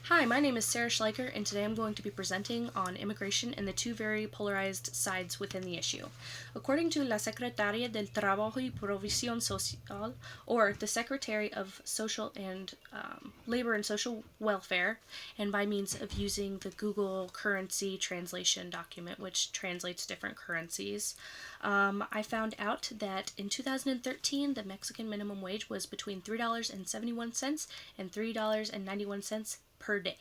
Hi, my name is Sarah Schleicher, and today I'm going to be presenting on immigration and the two very polarized sides within the issue. According to La Secretaria del Trabajo y Provisión Social, or the Secretary of Social and Labor and Social Welfare, and by means of using the Google currency translation document, which translates different currencies, I found out that in 2013 the Mexican minimum wage was between $3.71 and $3.91 per day.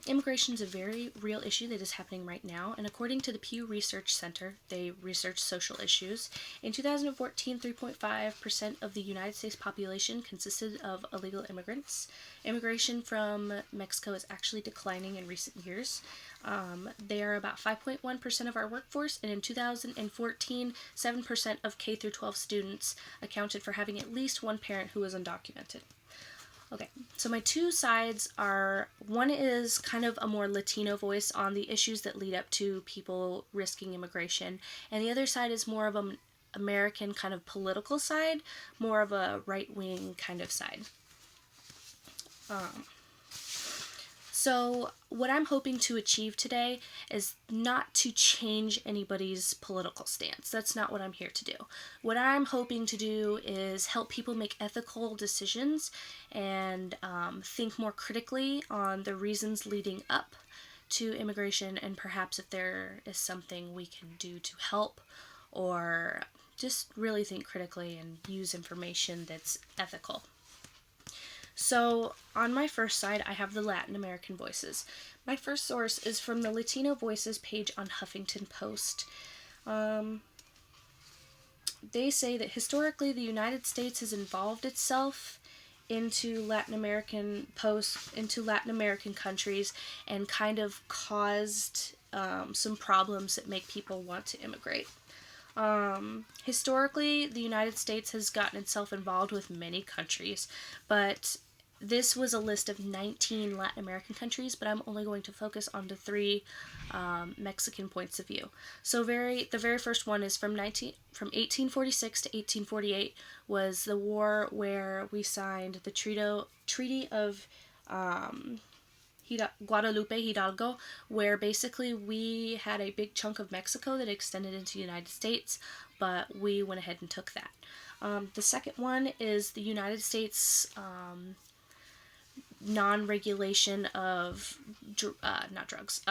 Immigration is a very real issue that is happening right now, and according to the Pew Research Center, they research social issues. In 2014, 3.5% of the United States population consisted of illegal immigrants. Immigration from Mexico is actually declining in recent years. They are about 5.1% of our workforce, and in 2014, 7% of K through 12 students accounted for having at least one parent who was undocumented. Okay, so my two sides are, one is kind of a more Latino voice on the issues that lead up to people risking immigration, and the other side is more of an American kind of political side, more of a right-wing kind of side. So, what I'm hoping to achieve today is not to change anybody's political stance. That's not what I'm here to do. What I'm hoping to do is help people make ethical decisions and think more critically on the reasons leading up to immigration, and perhaps if there is something we can do to help, or just really think critically and use information that's ethical. So, on my first side, I have the Latin American voices. My first source is from the Latino Voices page on Huffington Post. They say that historically the United States has involved itself into Latin American countries and kind of caused some problems that make people want to immigrate. Historically, the United States has gotten itself involved with many countries, but this was a list of 19 Latin American countries, but I'm only going to focus on the three Mexican points of view. So the very first one is from 1846 to 1848 was the war where we signed the Treaty of Guadalupe Hidalgo, where basically we had a big chunk of Mexico that extended into the United States, but we went ahead and took that. The second one is the United States non-regulation of not drugs,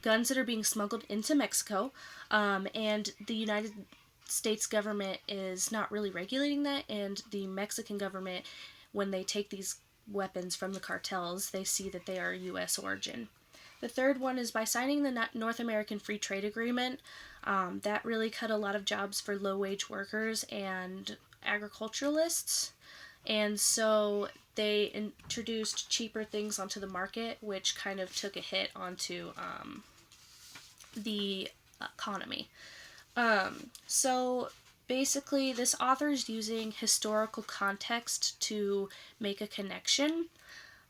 guns that are being smuggled into Mexico, and the United States government is not really regulating that, and the Mexican government, when they take these weapons from the cartels, they see that they are U.S. origin. The third one is by signing the North American Free Trade Agreement. That really cut a lot of jobs for low-wage workers and agriculturalists, and so they introduced cheaper things onto the market, which kind of took a hit onto the economy. So basically, this author is using historical context to make a connection.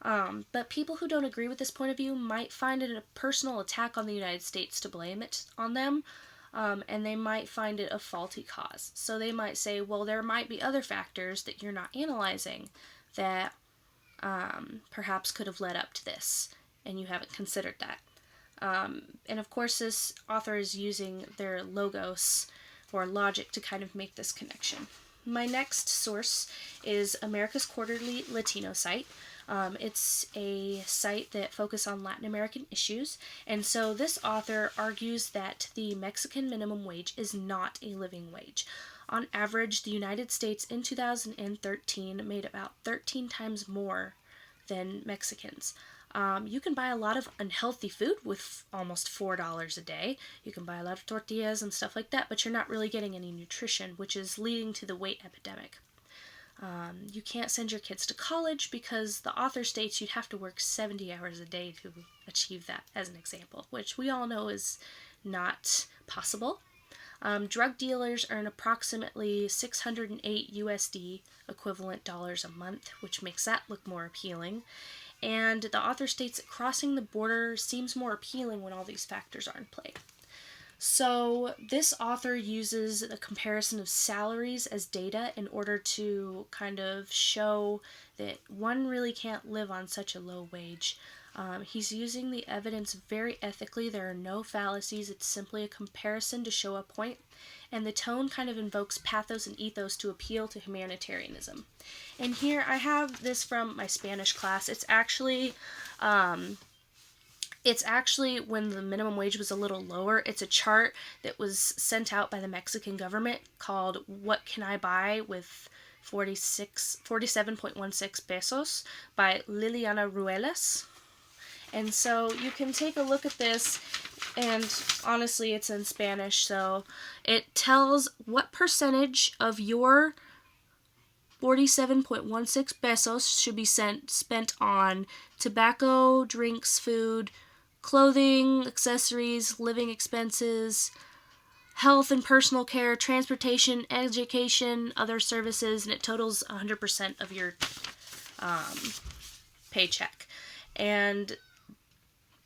But people who don't agree with this point of view might find it a personal attack on the United States to blame it on them, and they might find it a faulty cause. So they might say, well, there might be other factors that you're not analyzing that perhaps could have led up to this, and you haven't considered that. And of course, this author is using their logos or logic to kind of make this connection. My next source is America's Quarterly Latino site. It's a site that focuses on Latin American issues, and so this author argues that the Mexican minimum wage is not a living wage. On average, the United States in 2013 made about 13 times more than Mexicans. You can buy a lot of unhealthy food with almost $4 a day. You can buy a lot of tortillas and stuff like that, but you're not really getting any nutrition, which is leading to the weight epidemic. You can't send your kids to college because the author states you'd have to work 70 hours a day to achieve that, as an example, which we all know is not possible. Drug dealers earn approximately 608 USD equivalent dollars a month, which makes that look more appealing. And the author states that crossing the border seems more appealing when all these factors are in play. So this author uses a comparison of salaries as data in order to kind of show that one really can't live on such a low wage. He's using the evidence very ethically. There are no fallacies. It's simply a comparison to show a point. And the tone kind of invokes pathos and ethos to appeal to humanitarianism. And here I have this from my Spanish class. It's actually when the minimum wage was a little lower. It's a chart that was sent out by the Mexican government called What Can I Buy with 47.16 pesos by Liliana Ruelas. And so you can take a look at this, and honestly it's in Spanish, so it tells what percentage of your 47.16 pesos should be spent on tobacco, drinks, food, clothing, accessories, living expenses, health and personal care, transportation, education, other services, and it totals 100% of your paycheck. And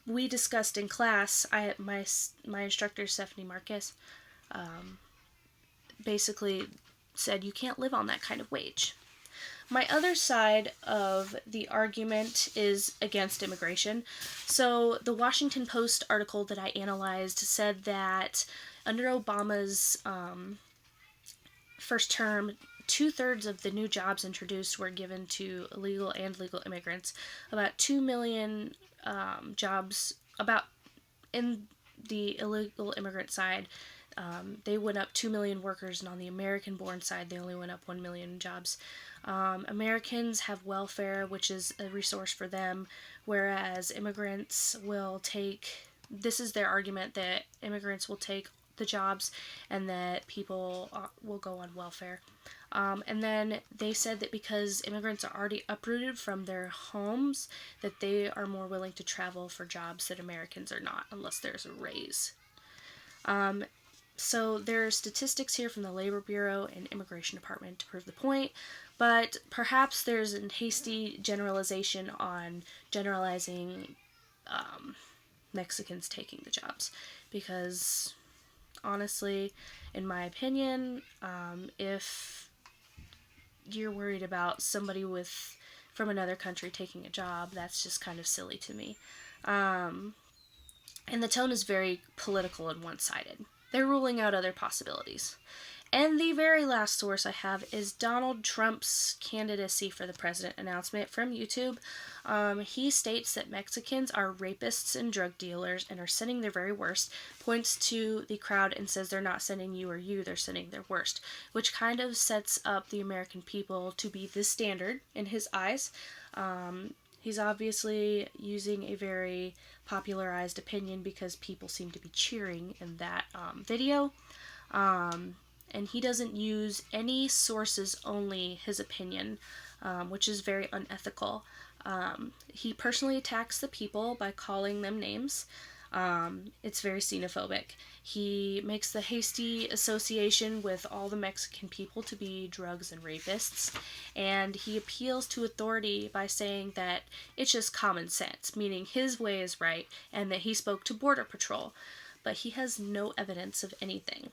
we discussed in class, my instructor, Stephanie Marquez, basically said you can't live on that kind of wage. My other side of the argument is against immigration. So the Washington Post article that I analyzed said that under Obama's first term, 2/3 of the new jobs introduced were given to illegal and legal immigrants. About 2 million jobs, about in the illegal immigrant side, they went up 2 million workers, and on the American-born side, they only went up 1 million jobs. Americans have welfare, which is a resource for them, whereas immigrants will take, this is their argument, that immigrants will take the jobs and that people will go on welfare. And then they said that because immigrants are already uprooted from their homes, that they are more willing to travel for jobs that Americans are not, unless there's a raise. So there are statistics here from the Labor Bureau and Immigration Department to prove the point, but perhaps there's a hasty generalization on generalizing Mexicans taking the jobs, because honestly, in my opinion, if you're worried about somebody from another country taking a job, that's just kind of silly to me. And the tone is very political and one-sided. They're ruling out other possibilities. And the very last source I have is Donald Trump's candidacy for the president announcement from YouTube. He states that Mexicans are rapists and drug dealers and are sending their very worst, points to the crowd and says they're not sending you or you, they're sending their worst, which kind of sets up the American people to be the standard in his eyes. He's obviously using a very popularized opinion because people seem to be cheering in that video. And he doesn't use any sources, only his opinion, which is very unethical. He personally attacks the people by calling them names. It's very xenophobic. He makes the hasty association with all the Mexican people to be drugs and rapists, and he appeals to authority by saying that it's just common sense, meaning his way is right, and that he spoke to Border Patrol, but he has no evidence of anything.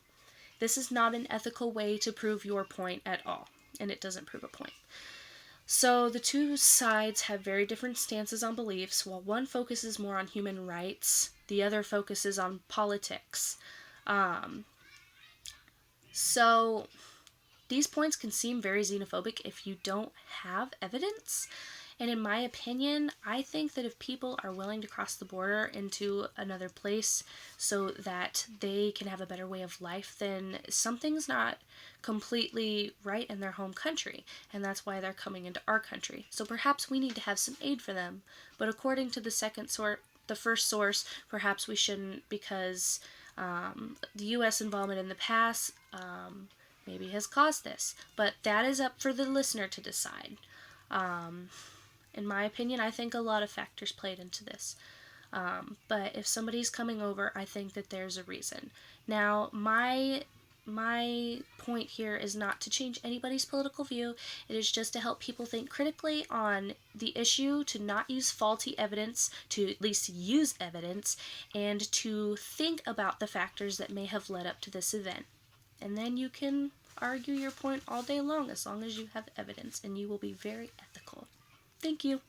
This is not an ethical way to prove your point at all, and it doesn't prove a point. So the two sides have very different stances on beliefs. While one focuses more on human rights, the other focuses on politics. So these points can seem very xenophobic if you don't have evidence. And in my opinion, I think that if people are willing to cross the border into another place so that they can have a better way of life, then something's not completely right in their home country, and that's why they're coming into our country. So perhaps we need to have some aid for them. But according to the first source, perhaps we shouldn't, because the U.S. involvement in the past maybe has caused this. But that is up for the listener to decide. In my opinion, I think a lot of factors played into this. But if somebody's coming over, I think that there's a reason. Now, my my point here is not to change anybody's political view. It is just to help people think critically on the issue, to not use faulty evidence, to at least use evidence, and to think about the factors that may have led up to this event. And then you can argue your point all day long as you have evidence, and you will be very ethical. Thank you.